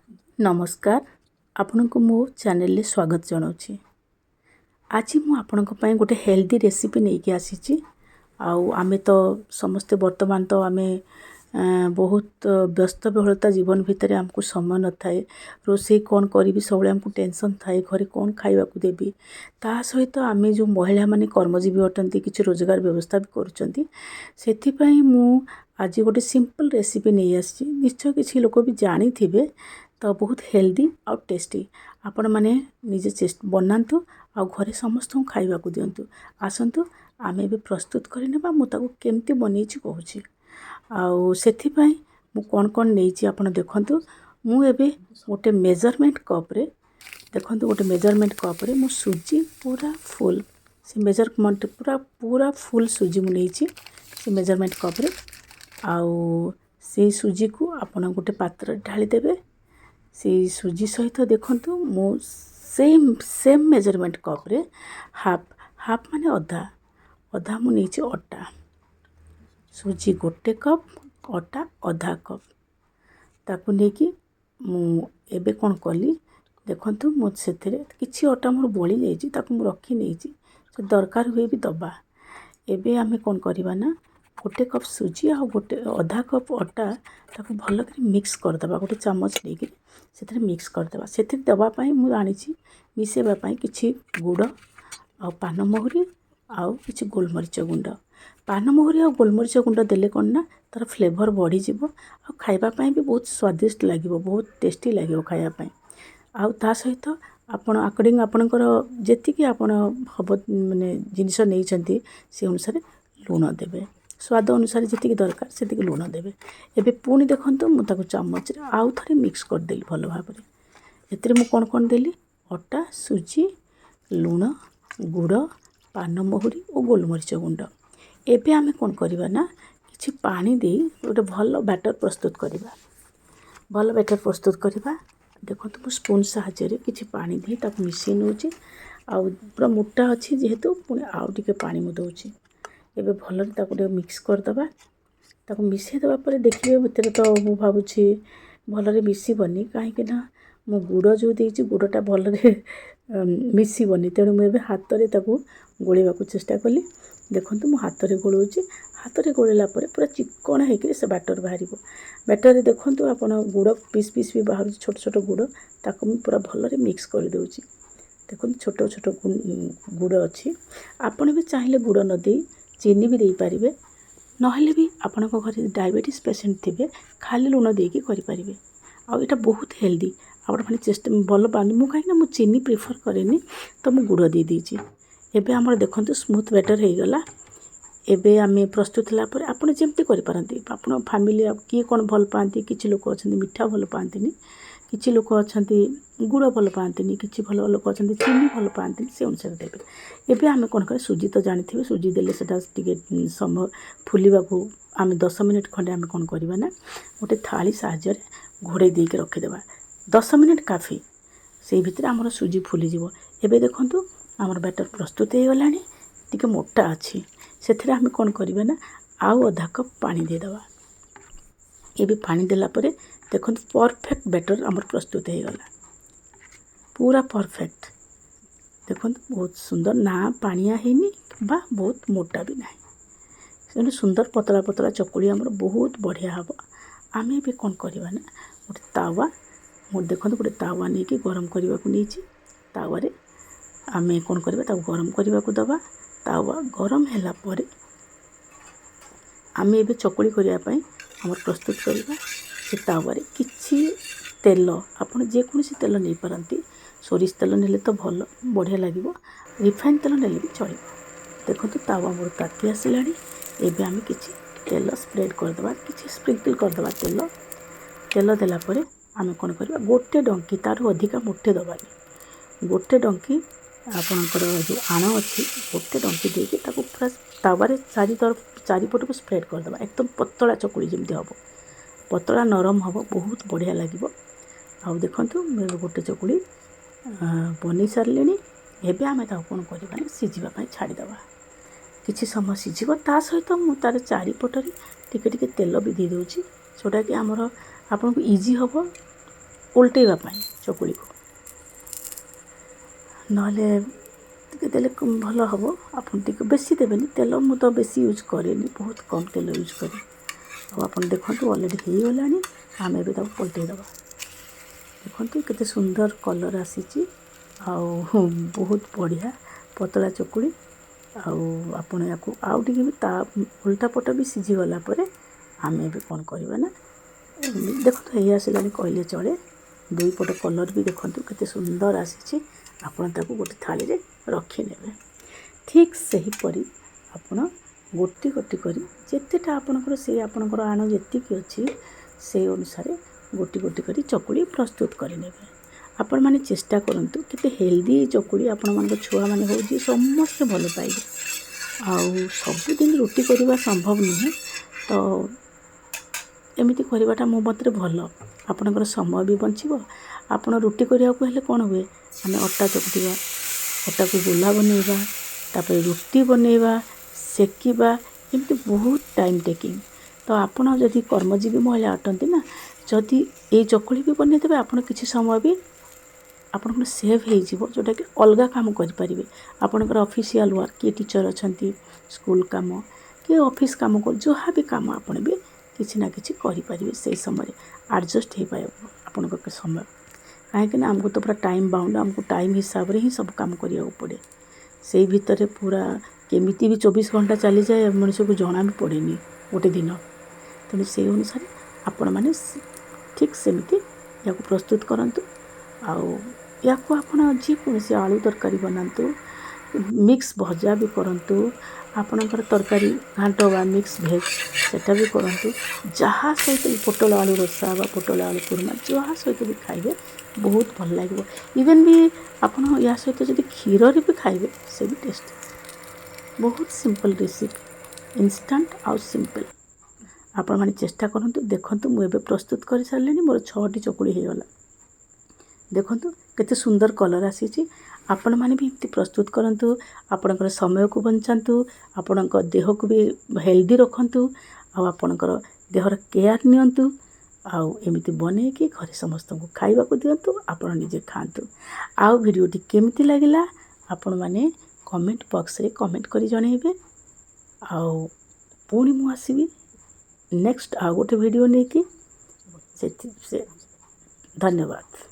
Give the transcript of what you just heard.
नमस्कार आपण को मो चैनल स्वागत जनाऊँगी। आज मु आपण गोटे हेल्दी रेसिपी नहीं कि आसी आमे तो समस्ते वर्तमान तो आमे बहुत व्यस्तबहुलता जीवन भितर आमको समय न थाए रोषे कौन करी सब आमको टेंशन थाए घरे कौन खाइबा को देबी ता सहित आमे जो महिला माने कर्मजीवी अटंती किछि रोजगार व्यवस्था भी करूछंती सेथिपई मु आज गोटे सिंपल रेसिपी नहीं आसी निश्चय किछि लोक भी जानी थिबे तो बहुत हेल्दी और टेस्टी आपण माने निजे बनातु आ घरे समस्त खाइबा को दियंतु आसंतु आमे भी प्रस्तुत करनेबा मु ताको केमती बनेछि कहूछि आउ सेथिपई मु कोन कोन नेछि आपण देखंतु मु एबे गोटे मेजरमेंट कप रे देखंतु गोटे मेजरमेंट कप रे मु सुजी पूरा फुल से मेजरमेंट पूरा फुल सुजी मु नेछि से मेजरमेंट कप रे आउ से सुजी को आपण गोटे पात्र ढाली देबे से सुजी सहित देखंतु मु सेम मेजरमेंट कप रे हाफ माने अधा मु नेछि अटा सुजी गोटे कप अटा अधा कप ताकू नेकी मु एबे कोन कली देखंतु मु सेथरे किछि अटा मोर बळी जाईछि ताकू मु रखी नेछि से दरकार हुए भी दबा एबे आमे कोन करिबा ना गोटे कप सुजी आ गोटे अधा कप अटा ताकू भल कर मिक्स कर दबा गोटे चम्मच लेके सेथरे मिक्स कर दबा सेथरे दबा पई मु आनिछि मिसेबा पई किछि गुड़ आ पान मोहरी आ किछि गोलमरिच गुंड पान मोहरी आ गोलमरिच गुंड देले कोन ना तार फ्लेवर बढ़ी जिवो आ खाइबा पई भी बहुत स्वादिष्ट लागिवो बहुत टेस्टी लागिवो खाइबा पई आ ता सहित आपण अकॉर्डिंग आपणकर जेति कि आपण हब माने जिनिस नै छथि से अनुसार लूण देबे स्वाद अनुसार जी दरकार से लुण देवे एबे पुणी देखंतु मु ताको चम्मच रे आउ थरे मिक्स कर देली भलो भाबरे एतरे मु कोन कोन देली अटा सुजी लुण गुड़ पान मोहरी और गोलमरिच गुंड एबे आमे कोन करिबा ना किछि पानी दे गोटे भलो बैटर प्रस्तुत करिबा भलो बैटर प्रस्तुत करिबा देखंतु मु स्पून सहायता रे किछि पानी दे ताको मिसै नउची आ पूरा मोटा अछि जेहेतु पुणी आउ टिके पानी मु दउची एबे भल ताको मिक्स कर दबा ताको मिसै दबा पर देखिबे भितर तो मु भाबुछि भलरे मिसिबनी काहे ना मु गुड़ जो देछि गुड़टा भलरे मिसिबनी तेणु मु एबे हाथ रे ताको गोळेबा को चेष्टा कली देखंतु मु हाथ रे गोळौछि हाथ रे गोळेला पर पूरा चिकन हेकि से बैटर बाहरिबो बैटर रे देखंतु आपण गुड़ पीस पीस भी बाहर छोट छोट गुड़ ताको मु पूरा भलरे मिक्स कर दउछि देखंतु छोट छोट गुड़ अछि आपण भी चाहिले गुड़ न दे चीनी भी दे पारिबे नहले भी आपण घर डायबिटीज पेशेंट थिबे खाली लुण देकी करि पारिबे आ एटा बहुत हेल्दी आपण माने चेष्टा भल पानी मु काहे ना मु चीनी प्रेफर करेनी तो मु गुड़ दे दीची एबे हमर देखंतु स्मूथ बैटर हे गला एबे आमे प्रस्तुत होला पर आपण जेमति करि पारंती आपण फैमिली की कोन भल पांती किछि लोक अछंती मिठा भल पांतीनी किछि लोक अछंती गुड़ भल पांतीनी किछि भल लोक अछंती चीनी भल पांतीनी से अनुसार देबे एबे आमे कोन करे सुजी तो जानिथिबे सुजी देले सेटा टिके समय फुलिबा को आमे 10 मिनिट खंडे आमे कोन करबा ना गोटे थाली साहाय्य रे घोड़े दे के रखि देबा 10 मिनिट काफी से भितर हमर सुजी फुली जिवो एबे देखंतु हमर बैटर प्रस्तुत हे गलानी टिके मोटा अछि सेथरे आमे कोन करबा ना आउ आधा कप पानी दे दबा एबे पानी देला परे देखंतु परफेक्ट बैटर हमर प्रस्तुत हे गला पूरा परफेक्ट देखंतु बहुत सुंदर ना पानिया हेनी बा बहुत मोटा भी नाही सेनु सुंदर पतला पतला चकुली हमर बहुत बढ़िया हबो आमे भी कोन करबा ना गोटे तावा मो देखंतु गोटे तावा नै कि गरम करबा को नीची तावा रे आमे कोन करबा ता गरम करबा को दबा तावा गरम हैला परे आमे एबे चकुली करिया पई हमर प्रस्तुत करबा से तावा रे किछि तेल आपण जे कोनसी तेल नै परंती सोरिष तेल नेले तो भल बढ़िया लागिवो रिफाइन तेल नेले भी चलिबो देखंतु तावा मोर ताती आसिलानी एबे आमे किछि तेल स्प्रेड कर दबा किछि स्प्रिंकल कर दबा तेल देला परे आमे कोन करबा गोटे डंकी तारु अधिका मुठे दबानी गोटे डंकी आपनकर जो आण अछि गोटे डंकी देके ताको पूरा तावा रे चारिपट को स्प्रेड कर दबा एकदम पतला चकुली जेमति हबो पतला नरम हबो बहुत बढ़िया लागिवो आ देखंतु मेरे गोटे चकुली बनी सारलेनी एबे आमे ता कोन करबा ना सिझिबा पई छाडी दबा किछि समय सिझिबो ता सहित मु तार चारिपट रे टिके टिके तेल भी दे दोछि छोटा कि हमर आपन को इजी हबो उल्टेवा चकुली को नहले टिके देले भल हम आपन टिके बेसी देबेनी तेल मु तो बेसी यूज करेनी बहुत कम तेल यूज करे आप देखो ऑलरेडी हो गलानी आम ए पलटे दबा देखो केते सुंदर कलर आसी बहुत बढ़िया पतला चकुली आपण या आउ टे भी ता उल्टा पट भी सीझी गला आम ए कौन करवा ना देखो ये आसला कहले चले दुई पट कलर भी देखो केते सुंदर आसी आपण ताको गोटे थाली रे रखी नेबे ठीक सही परी आपण गोटी गोटी करी जेतेटा आपणकर से आपणकर आण जेतिकी अच्छी से अनुसार गोटी गोटी करी चकुली प्रस्तुत करि नेबे आपण माने चेष्टा करंतु केते हेल्दी चकुली आपण मन छुआ माने हो जी समस्त भल पाइबे आउ सब दिन रोटी करबा संभव नहीं तो एमिति करबाटा मो मतरे भल आपणकर समय भी बंचिबो आपण रोटी करिया को हेले कोन हुए आमे अट्टा चकुटिबा अट्टा को गोला बनेबा तापर रोटी बनेबा सेकिबा एमती बहुत टाइम टेकिंग तो आपण जदि कर्मजीवी महिला अटंती ना जदि ये चकुली भी बने देबे आपण किछि समय भी आपण सेव हो जिवो जोटा कि अलगा काम करि परिबे आपणकर ऑफिशियल वर्क के टीचर अछंती स्कूल काम के ऑफिस काम को जहाँ भी काम आपण भी किछि ना किछि करि परिबे से समय एडजस्ट हो पाए आपणकर समय कहीं आमको तो पूरा टाइम बाउंड आमको टाइम हिसाब रे ही सब काम करिया पड़े से भितर पूरा केमिति भी 24 घंटा चली जाए मनुष्य को जना भी पड़ेनी गोटे दिन तेणु से अनुसार आपण मैंने ठीक सेमती या प्रस्तुत करंतु आउ या आपण जेकोसी आलू तरकारी बनातु मिक्स भजा भी करंतु आपणकर तरकारी घांट बा मिक्स भेज सेटा भी करंतु जहाँ सहित पोटल आलू रसा बा पोटल आलू कुरमा जहाँ सहित भी खाइबे बहुत भल लगे इवेन भी आपण या सहित जब क्षीर भी खाइबे से भी टेस्ट बहुत सिंपल रेसिपी इंस्टेंट आउ सिंपल आपण माने चेष्टा करंतु देखंतु मु एबे प्रस्तुत कर सारलेनी मोर 6टी चकुली हे गला देखंतु केते सुंदर कलर आसीची आपण माने भी इमती प्रस्तुत करंतु आपणकर समय को बंचांतु आपणकर देह को भी हेल्दी रखंतु आ आपणकर देहर केयर नियंतु आउ एमिति बने कि घरे समस्त को खाइबा को दियंतु आपण निजे खांतु आउ वीडियोटी केमिति लागिला आपण माने कमेंट बॉक्स रे कमेंट करी जणेबे आउ पुणी मु आसीबी नेक्स्ट आ गोटे वीडियो लेके से धन्यवाद।